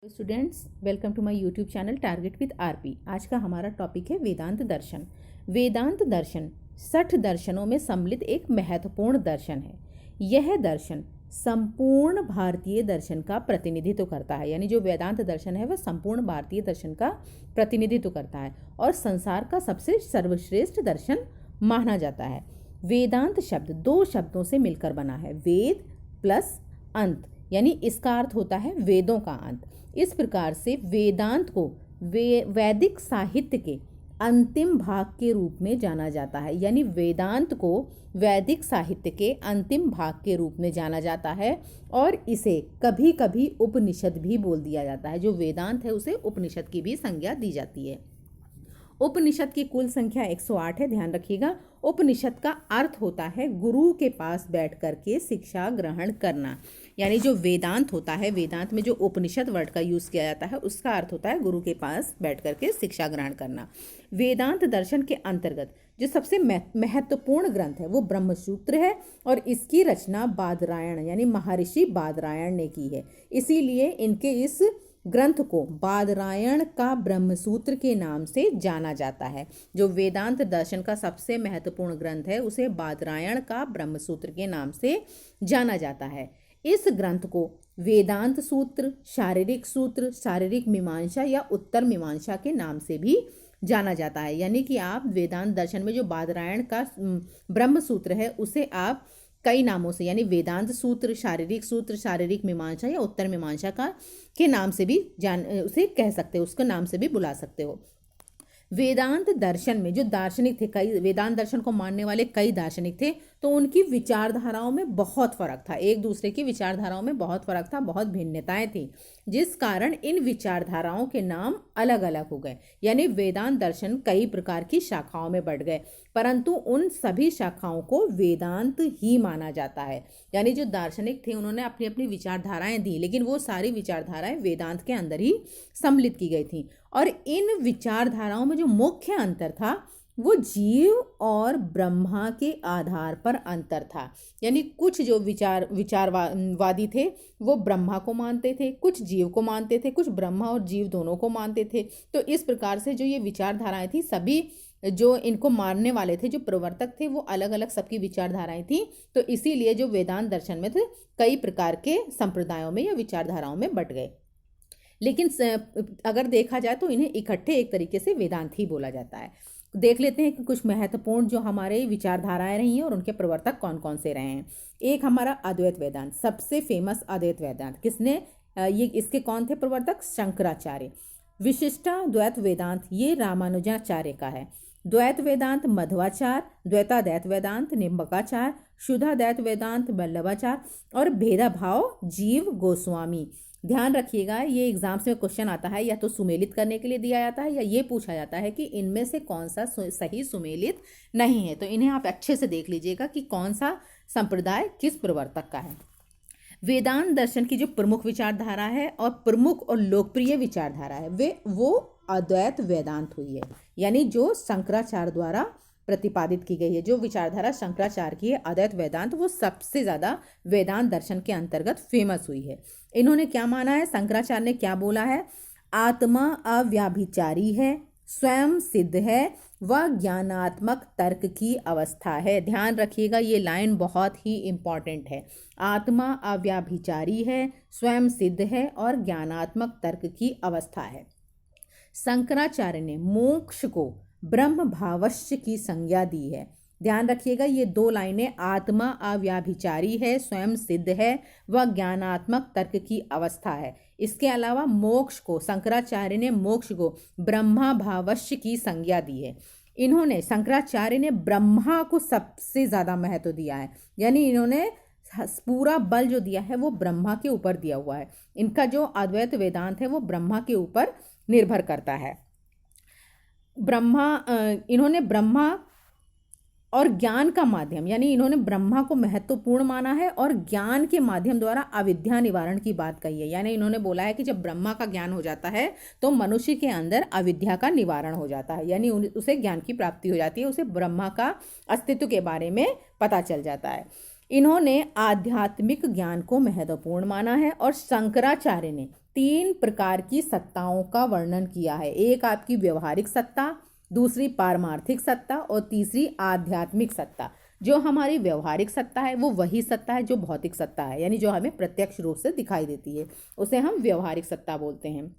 Students, welcome to my YouTube channel target with RP. आज का हमारा टॉपिक है वेदांत दर्शन। वेदांत दर्शन 60 दर्शनों में सम्मिलित एक महत्वपूर्ण दर्शन है। यह दर्शन संपूर्ण भारतीय दर्शन का प्रतिनिधित्व करता है। यानी जो वेदांत दर्शन है वह संपूर्ण भारतीय दर्शन का प्रतिनिधित्व करता है और संसार का सबसे सर्वश्रेष्ठ दर्शन माना जाता है। वेदांत शब्द दो शब्दों से मिलकर बना है, वेद प्लस अंत, यानी इसका अर्थ होता है वेदों का अंत। इस प्रकार से वेदांत को वैदिक साहित्य के अंतिम भाग के रूप में जाना जाता है। यानी वेदांत को वैदिक साहित्य के अंतिम भाग के रूप में जाना जाता है और इसे कभी कभी उपनिषद भी बोल दिया जाता है। जो वेदांत है उसे उपनिषद की भी संज्ञा दी जाती है। उपनिषद की कुल संख्या 108 है, ध्यान रखिएगा। उपनिषद का अर्थ होता है गुरु के पास बैठ करके शिक्षा ग्रहण करना। यानी जो वेदांत होता है, वेदांत में जो उपनिषद वर्ड का यूज किया जाता है उसका अर्थ होता है गुरु के पास बैठ करके शिक्षा ग्रहण करना। वेदांत दर्शन के अंतर्गत जो सबसे महत्वपूर्ण ग्रंथ है वो ब्रह्मसूत्र है और इसकी रचना बादरायण यानी महर्षि बादरायण ने की है। इसीलिए इनके इस ग्रंथ को बादरायण का ब्रह्मसूत्र के नाम से जाना जाता है। जो वेदांत दर्शन का सबसे महत्वपूर्ण ग्रंथ है उसे बादरायण का ब्रह्मसूत्र के नाम से जाना जाता है। इस ग्रंथ को वेदांत सूत्र, शारीरिक मीमांसा या उत्तर मीमांसा के नाम से भी जाना जाता है। यानी कि आप वेदांत दर्शन में जो बादरायण का ब्रह्मसूत्र है उसे आप कई नामों से, यानी वेदांत सूत्र, शारीरिक मीमांसा या उत्तर मीमांसा का के नाम से भी उसे कह सकते हो, उसके नाम से भी बुला सकते हो। वेदांत दर्शन में जो दार्शनिक थे, कई वेदांत दर्शन को मानने वाले कई दार्शनिक थे, तो उनकी विचारधाराओं में बहुत फर्क था। एक दूसरे की विचारधाराओं में बहुत फर्क था, बहुत भिन्नताएं थी, जिस कारण इन विचारधाराओं के नाम अलग अलग हो गए। यानी वेदांत दर्शन कई प्रकार की शाखाओं में बढ़ गए, परंतु उन सभी शाखाओं को वेदांत ही माना जाता है। यानी जो दार्शनिक थे उन्होंने अपनी अपनी विचारधाराएं दी, लेकिन वो सारी विचारधाराएं वेदांत के अंदर ही सम्मिलित की गई थी। और इन विचारधाराओं में जो मुख्य अंतर था वो जीव और ब्रह्मा के आधार पर अंतर था। यानी कुछ जो विचारवादी थे वो ब्रह्मा को मानते थे, कुछ जीव को मानते थे, कुछ ब्रह्मा और जीव दोनों को मानते थे। तो इस प्रकार से जो ये विचारधाराएं थी, सभी जो इनको मानने वाले थे, जो प्रवर्तक थे, वो अलग अलग सबकी विचारधाराएं थी। तो इसीलिए जो वेदांत दर्शन में थे कई प्रकार के संप्रदायों में या विचारधाराओं में बट गए। लेकिन अगर देखा जाए तो इन्हें इकट्ठे एक तरीके से वेदांत ही बोला जाता है। देख लेते हैं कि कुछ महत्वपूर्ण जो हमारे विचारधाराएं रही हैं और उनके प्रवर्तक कौन कौन से रहे हैं। एक हमारा अद्वैत वेदांत, सबसे फेमस अद्वैत वेदांत किसने ये इसके कौन थे प्रवर्तक? शंकराचार्य। विशिष्टाद्वैत वेदांत ये रामानुजाचार्य का है। द्वैत वेदांत मध्वाचार्य, द्वैताद्वैत वेदांत निम्बकाचार्य, शुद्धाद्वैत वेदांत वल्लभाचार्य और भेदाभाव जीव गोस्वामी। ध्यान रखिएगा, ये एग्जाम्स में क्वेश्चन आता है, या तो सुमेलित करने के लिए दिया जाता है या ये पूछा जाता है कि इनमें से कौन सा सही सुमेलित नहीं है। तो इन्हें आप अच्छे से देख लीजिएगा कि कौन सा संप्रदाय किस प्रवर्तक का है। वेदांत दर्शन की जो प्रमुख विचारधारा है और प्रमुख और लोकप्रिय विचारधारा है वो अद्वैत वेदांत हुई है। यानी जो शंकराचार्य द्वारा प्रतिपादित की गई है, जो विचारधारा शंकराचार्य की है अद्वैत वेदांत, वो सबसे ज़्यादा वेदांत दर्शन के अंतर्गत फेमस हुई है। इन्होंने क्या माना है? शंकराचार्य ने क्या बोला है? आत्मा अव्याभिचारी है, स्वयं सिद्ध है व ज्ञानात्मक तर्क की अवस्था है। ध्यान रखिएगा, ये लाइन बहुत ही इंपॉर्टेंट है। आत्मा अव्याभिचारी है, स्वयं सिद्ध है और ज्ञानात्मक तर्क की अवस्था है। शंकराचार्य ने मोक्ष को ब्रह्म भावस्य की संज्ञा दी है। ध्यान रखिएगा, ये दो लाइनें, आत्मा अव्याभिचारी है, स्वयं सिद्ध है व ज्ञानात्मक तर्क की अवस्था है। इसके अलावा मोक्ष को, शंकराचार्य ने मोक्ष को ब्रह्मा भावस्य की संज्ञा दी है। इन्होंने, शंकराचार्य ने ब्रह्मा को सबसे ज़्यादा महत्व दिया है। यानी इन्होंने पूरा बल जो दिया है वो ब्रह्मा के ऊपर दिया हुआ है। इनका जो अद्वैत वेदांत है वो ब्रह्मा के ऊपर निर्भर करता है। इन्होंने ब्रह्मा और ज्ञान का माध्यम, यानी इन्होंने ब्रह्मा को महत्वपूर्ण माना है और ज्ञान के माध्यम द्वारा अविद्या निवारण की बात कही है। यानी इन्होंने बोला है कि जब ब्रह्मा का ज्ञान हो जाता है तो मनुष्य के अंदर अविद्या का निवारण हो जाता है, यानी उसे ज्ञान की प्राप्ति हो जाती है, उसे ब्रह्मा का अस्तित्व के बारे में पता चल जाता है। इन्होंने आध्यात्मिक ज्ञान को महत्वपूर्ण माना है और शंकराचार्य ने तीन प्रकार की सत्ताओं का वर्णन किया है। एक आपकी व्यवहारिक सत्ता, दूसरी पारमार्थिक सत्ता और तीसरी आध्यात्मिक सत्ता। जो हमारी व्यवहारिक सत्ता है वो वही सत्ता है जो भौतिक सत्ता है, यानी जो हमें प्रत्यक्ष रूप से दिखाई देती है, उसे हम व्यवहारिक सत्ता बोलते हैं।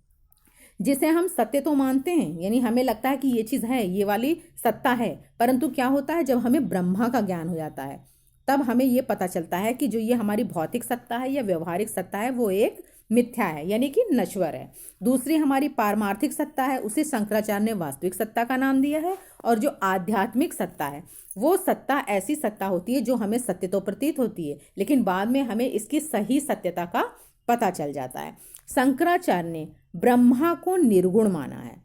जिसे हम सत्य तो मानते हैं, यानी हमें लगता है कि ये चीज़ है, ये वाली सत्ता है, परंतु क्या होता है, जब हमें ब्रह्मा का ज्ञान हो जाता है तब हमें ये पता चलता है कि जो ये हमारी भौतिक सत्ता है या व्यवहारिक सत्ता है वो एक मिथ्या है, यानी कि नश्वर है। दूसरी हमारी पारमार्थिक सत्ता है, उसे शंकराचार्य ने वास्तविक सत्ता का नाम दिया है। और जो आध्यात्मिक सत्ता है वो सत्ता ऐसी सत्ता होती है जो हमें सत्य तो प्रतीत होती है, लेकिन बाद में हमें इसकी सही सत्यता का पता चल जाता है। शंकराचार्य ने ब्रह्मा को निर्गुण माना है।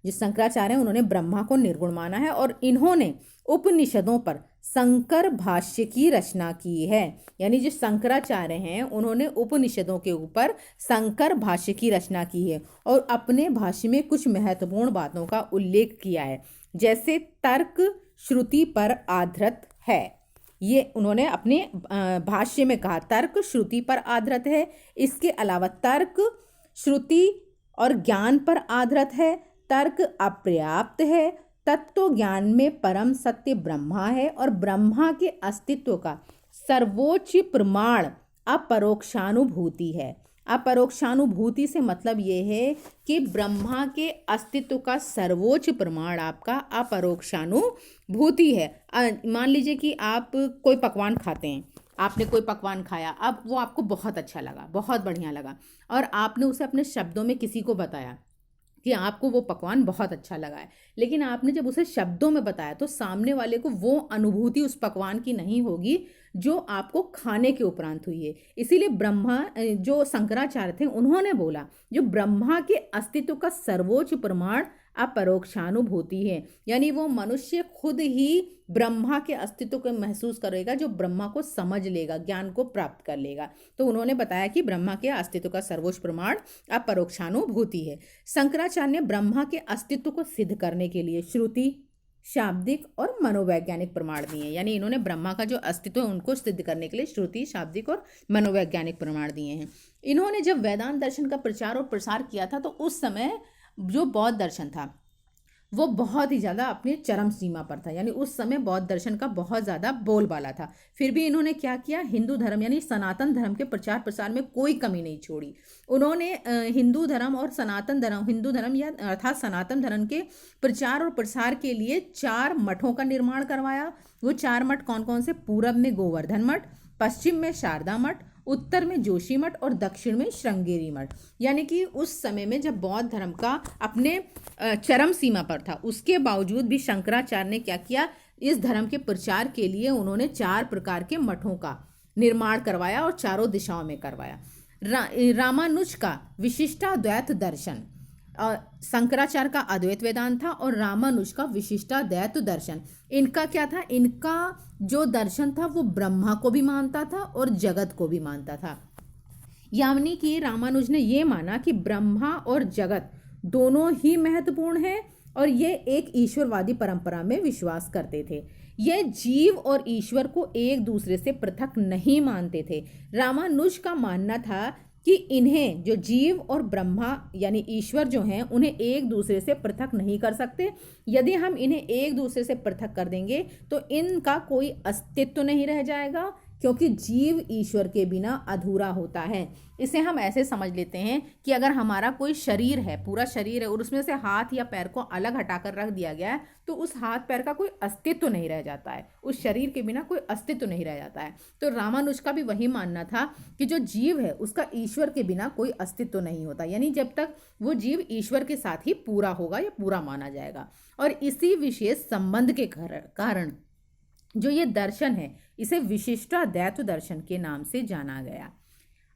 जो शंकराचार्य हैं उन्होंने ब्रह्मा को निर्गुण माना है और इन्होंने उपनिषदों पर शंकर भाष्य की रचना की है। यानी जो शंकराचार्य हैं उन्होंने उपनिषदों के ऊपर शंकर भाष्य की रचना की है और अपने भाष्य में कुछ महत्वपूर्ण बातों का उल्लेख किया है, जैसे तर्क श्रुति पर आधारित है। ये उन्होंने अपने भाष्य में कहा तर्क श्रुति पर आधारित है। इसके अलावा तर्क श्रुति और ज्ञान पर आधारित है, तर्क अपर्याप्त है, तत्व ज्ञान में परम सत्य ब्रह्मा है और ब्रह्मा के अस्तित्व का सर्वोच्च प्रमाण अपरोक्षानुभूति है। अपरोक्षानुभूति से मतलब ये है कि ब्रह्मा के अस्तित्व का सर्वोच्च प्रमाण आपका अपरोक्षानुभूति है। मान लीजिए कि आप कोई पकवान खाते हैं, आपने कोई पकवान खाया, अब वो आपको बहुत अच्छा लगा, बहुत बढ़िया लगा, और आपने उसे अपने शब्दों में किसी को बताया कि आपको वो पकवान बहुत अच्छा लगा है, लेकिन आपने जब उसे शब्दों में बताया तो सामने वाले को वो अनुभूति उस पकवान की नहीं होगी जो आपको खाने के उपरांत हुई है। इसीलिए ब्रह्मा, जो शंकराचार्य थे, उन्होंने बोला जो ब्रह्मा के अस्तित्व का सर्वोच्च प्रमाण अपरोक्षानुभूति है, यानी वो मनुष्य खुद ही ब्रह्मा के अस्तित्व को महसूस करेगा, जो ब्रह्मा को समझ लेगा, ज्ञान को प्राप्त कर लेगा। तो उन्होंने बताया कि ब्रह्मा के अस्तित्व का सर्वोच्च प्रमाण अपरोक्षानुभूति है। शंकराचार्य ने ब्रह्मा के अस्तित्व को सिद्ध करने के लिए श्रुति, शाब्दिक और मनोवैज्ञानिक प्रमाण दिए, यानी इन्होंने ब्रह्मा का जो अस्तित्व है उनको सिद्ध करने के लिए श्रुति, शाब्दिक और मनोवैज्ञानिक प्रमाण दिए हैं। इन्होंने जब वेदांत दर्शन का प्रचार और प्रसार किया था तो उस समय जो बौद्ध दर्शन था वो बहुत ही ज़्यादा अपनी चरम सीमा पर था, यानी उस समय बौद्ध दर्शन का बहुत ज़्यादा बोलबाला था। फिर भी इन्होंने क्या किया, हिंदू धर्म यानी सनातन धर्म के प्रचार प्रसार में कोई कमी नहीं छोड़ी। उन्होंने हिंदू धर्म और सनातन धर्म, हिंदू धर्म या अर्थात सनातन धर्म के प्रचार और प्रसार के लिए 4 मठों का निर्माण करवाया। वो 4 मठ कौन कौन से, पूरब में गोवर्धन मठ, पश्चिम में शारदा मठ, उत्तर में जोशी मठ और दक्षिण में श्रृंगेरी मठ। यानी कि उस समय में जब बौद्ध धर्म का अपने चरम सीमा पर था, उसके बावजूद भी शंकराचार्य ने क्या किया, इस धर्म के प्रचार के लिए उन्होंने 4 प्रकार के मठों का निर्माण करवाया और चारों दिशाओं में करवाया। रामानुज का विशिष्टाद्वैत दर्शन, शंकराचार्य का अद्वैत वेदांत था और रामानुज का विशिष्टाद्वैत दर्शन। इनका क्या था, इनका जो दर्शन था वो ब्रह्मा को भी मानता था और जगत को भी मानता था। यानी कि रामानुज ने ये माना कि ब्रह्मा और जगत दोनों ही महत्वपूर्ण हैं और ये एक ईश्वरवादी परंपरा में विश्वास करते थे। ये जीव और ईश्वर को एक दूसरे से पृथक नहीं मानते थे। रामानुज का मानना था कि इन्हें, जो जीव और ब्रह्मा यानी ईश्वर जो हैं, उन्हें एक दूसरे से पृथक नहीं कर सकते। यदि हम इन्हें एक दूसरे से पृथक कर देंगे तो इनका कोई अस्तित्व नहीं रह जाएगा, क्योंकि जीव ईश्वर के बिना अधूरा होता है। इसे हम ऐसे समझ लेते हैं कि अगर हमारा कोई शरीर है, पूरा शरीर है, और उसमें से हाथ या पैर को अलग हटाकर रख दिया गया है तो उस हाथ पैर का कोई अस्तित्व नहीं रह जाता है, उस शरीर के बिना कोई अस्तित्व नहीं रह जाता है। तो रामानुज का भी वही मानना था कि जो जीव है उसका ईश्वर के बिना कोई अस्तित्व नहीं होता, यानी जब तक वो जीव ईश्वर के साथ ही पूरा होगा या पूरा माना जाएगा। और इसी विशेष संबंध के कारण जो ये दर्शन है इसे विशिष्टाद्वैत दर्शन के नाम से जाना गया।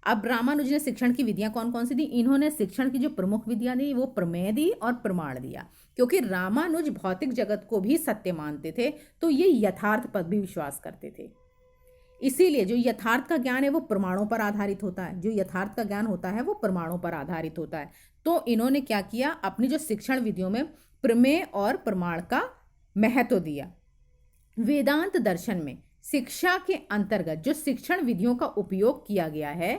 अब रामानुज ने शिक्षण की विधियां कौन कौन सी दी, इन्होंने शिक्षण की जो प्रमुख विधियां दी वो प्रमेय दी और प्रमाण दिया। क्योंकि रामानुज भौतिक जगत को भी सत्य मानते थे तो ये यथार्थ पर भी विश्वास करते थे। इसीलिए जो यथार्थ का ज्ञान है वो प्रमाणों पर आधारित होता है, जो यथार्थ का ज्ञान होता है वो प्रमाणों पर आधारित होता है। तो इन्होंने क्या किया, अपनी जो शिक्षण विधियों में प्रमेय और प्रमाण का महत्व दिया। वेदांत दर्शन में शिक्षा के अंतर्गत जो शिक्षण विधियों का उपयोग किया गया है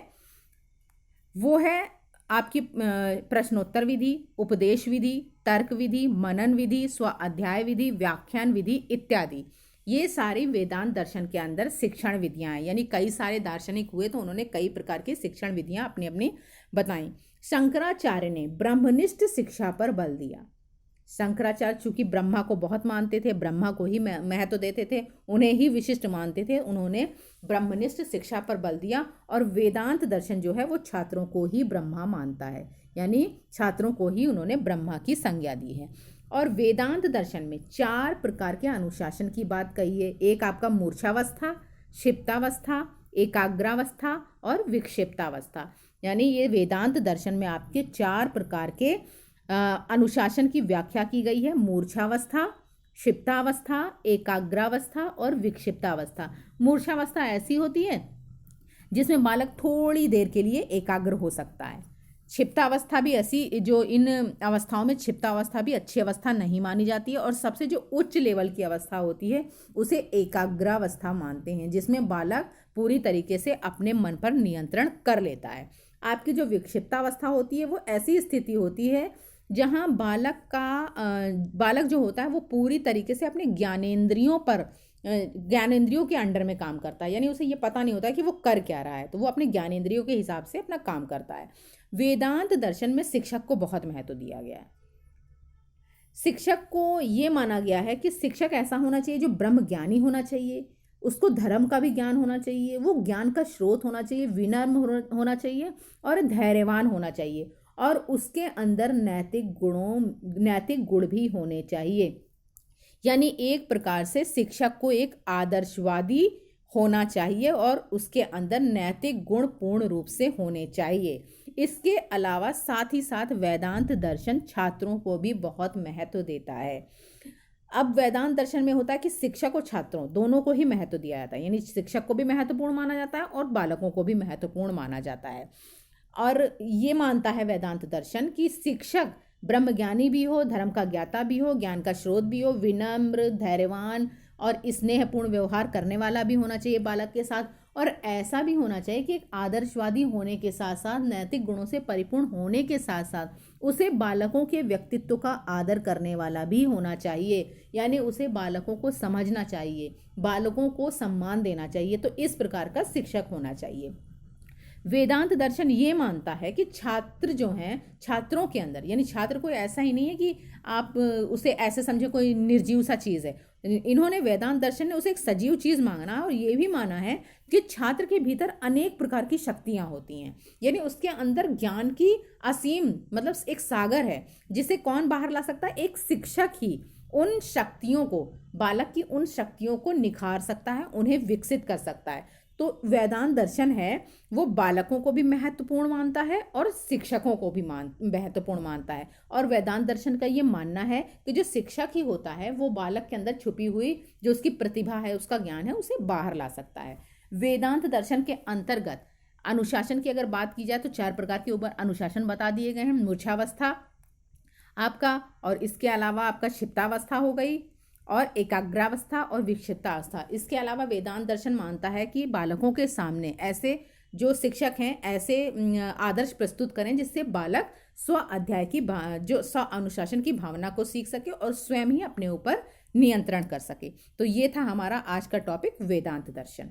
वो है आपकी प्रश्नोत्तर विधि, उपदेश विधि, तर्क विधि, मनन विधि, स्व अध्याय विधि, व्याख्यान विधि इत्यादि, ये सारी वेदांत दर्शन के अंदर शिक्षण विधियां हैं। यानी कई सारे दार्शनिक हुए तो उन्होंने कई प्रकार की शिक्षण विधियां अपनी अपनी बताई। शंकराचार्य ने ब्रह्मनिष्ठ शिक्षा पर बल दिया। शंकराचार्य चूंकि ब्रह्मा को बहुत मानते थे, ब्रह्मा को ही महत्व देते थे, उन्हें ही विशिष्ट मानते थे, उन्होंने ब्रह्मनिष्ठ शिक्षा पर बल दिया। और वेदांत दर्शन जो है वो छात्रों को ही ब्रह्मा मानता है, यानी छात्रों को ही उन्होंने ब्रह्मा की संज्ञा दी है। और वेदांत दर्शन में 4 प्रकार के अनुशासन की बात कही है। एक आपका मूर्छावस्था, क्षिप्तावस्था, एकाग्रावस्था और विक्षिप्तावस्था। यानी ये वेदांत दर्शन में आपके 4 प्रकार के अनुशासन की व्याख्या की गई है। मूर्छावस्था, क्षिप्तावस्था, एकाग्रावस्था और विक्षिप्तावस्था। मूर्छावस्था ऐसी होती है जिसमें बालक थोड़ी देर के लिए एकाग्र हो सकता है। क्षिप्तावस्था भी ऐसी, जो इन अवस्थाओं में क्षिप्तावस्था भी अच्छी अवस्था नहीं मानी जाती है। और सबसे जो उच्च लेवल की अवस्था होती है उसे एकाग्रावस्था मानते हैं, जिसमें बालक पूरी तरीके से अपने मन पर नियंत्रण कर लेता है। आपकी जो विक्षिप्तावस्था होती है वो ऐसी स्थिति होती है जहाँ बालक जो होता है वो पूरी तरीके से अपने ज्ञानेंद्रियों के अंडर में काम करता है। यानी उसे ये पता नहीं होता है कि वो कर क्या रहा है, तो वो अपने ज्ञानेंद्रियों के हिसाब से अपना काम करता है। वेदांत दर्शन में शिक्षक को बहुत महत्व दिया गया है। शिक्षक को ये माना गया है कि शिक्षक ऐसा होना चाहिए जो ब्रह्म ज्ञानी होना चाहिए, उसको धर्म का भी ज्ञान होना चाहिए, वो ज्ञान का स्रोत होना चाहिए, विनम्र होना चाहिए और धैर्यवान होना चाहिए। और उसके अंदर नैतिक गुण भी होने चाहिए। यानी एक प्रकार से शिक्षक को एक आदर्शवादी होना चाहिए और उसके अंदर नैतिक गुण पूर्ण रूप से होने चाहिए। इसके अलावा साथ ही साथ वेदांत दर्शन छात्रों को भी बहुत महत्व देता है। अब वेदांत दर्शन में होता है कि शिक्षक और छात्रों दोनों को ही महत्व दिया जाता है। यानी शिक्षक को भी महत्वपूर्ण माना जाता है और बालकों को भी महत्वपूर्ण माना जाता है। और ये मानता है वेदांत दर्शन कि शिक्षक ब्रह्मज्ञानी भी हो, धर्म का ज्ञाता भी हो, ज्ञान का स्रोत भी हो, विनम्र, धैर्यवान और स्नेहपूर्ण व्यवहार करने वाला भी होना चाहिए बालक के साथ। और ऐसा भी होना चाहिए कि एक आदर्शवादी होने के साथ साथ, नैतिक गुणों से परिपूर्ण होने के साथ साथ उसे बालकों के व्यक्तित्व का आदर करने वाला भी होना चाहिए। यानी उसे बालकों को समझना चाहिए, बालकों को सम्मान देना चाहिए। तो इस प्रकार का शिक्षक होना चाहिए। वेदांत दर्शन ये मानता है कि छात्र जो हैं, छात्रों के अंदर, यानी छात्र कोई ऐसा ही नहीं है कि आप उसे ऐसे समझे कोई निर्जीव सा चीज़ है। इन्होंने वेदांत दर्शन ने उसे एक सजीव चीज़ माना और ये भी माना है कि छात्र के भीतर अनेक प्रकार की शक्तियाँ होती हैं। यानी उसके अंदर ज्ञान की असीम, मतलब एक सागर है जिसे कौन बाहर ला सकता है? एक शिक्षक ही उन शक्तियों को, बालक की उन शक्तियों को निखार सकता है, उन्हें विकसित कर सकता है। तो वेदांत दर्शन है वो बालकों को भी महत्वपूर्ण मानता है और शिक्षकों को भी महत्वपूर्ण मानता है। और वेदांत दर्शन का ये मानना है कि जो शिक्षक ही होता है वो बालक के अंदर छुपी हुई जो उसकी प्रतिभा है, उसका ज्ञान है, उसे बाहर ला सकता है। वेदांत दर्शन के अंतर्गत अनुशासन की अगर बात की जाए तो 4 प्रकार के ऊपर अनुशासन बता दिए गए हैं। मूर्छावस्था आपका, और इसके अलावा आपका क्षिप्तावस्था हो गई, और एकाग्रावस्था और विक्षिप्तावस्था। इसके अलावा वेदांत दर्शन मानता है कि बालकों के सामने ऐसे जो शिक्षक हैं ऐसे आदर्श प्रस्तुत करें जिससे बालक स्व अध्याय की जो स्व अनुशासन की भावना को सीख सके और स्वयं ही अपने ऊपर नियंत्रण कर सके। तो ये था हमारा आज का टॉपिक, वेदांत दर्शन।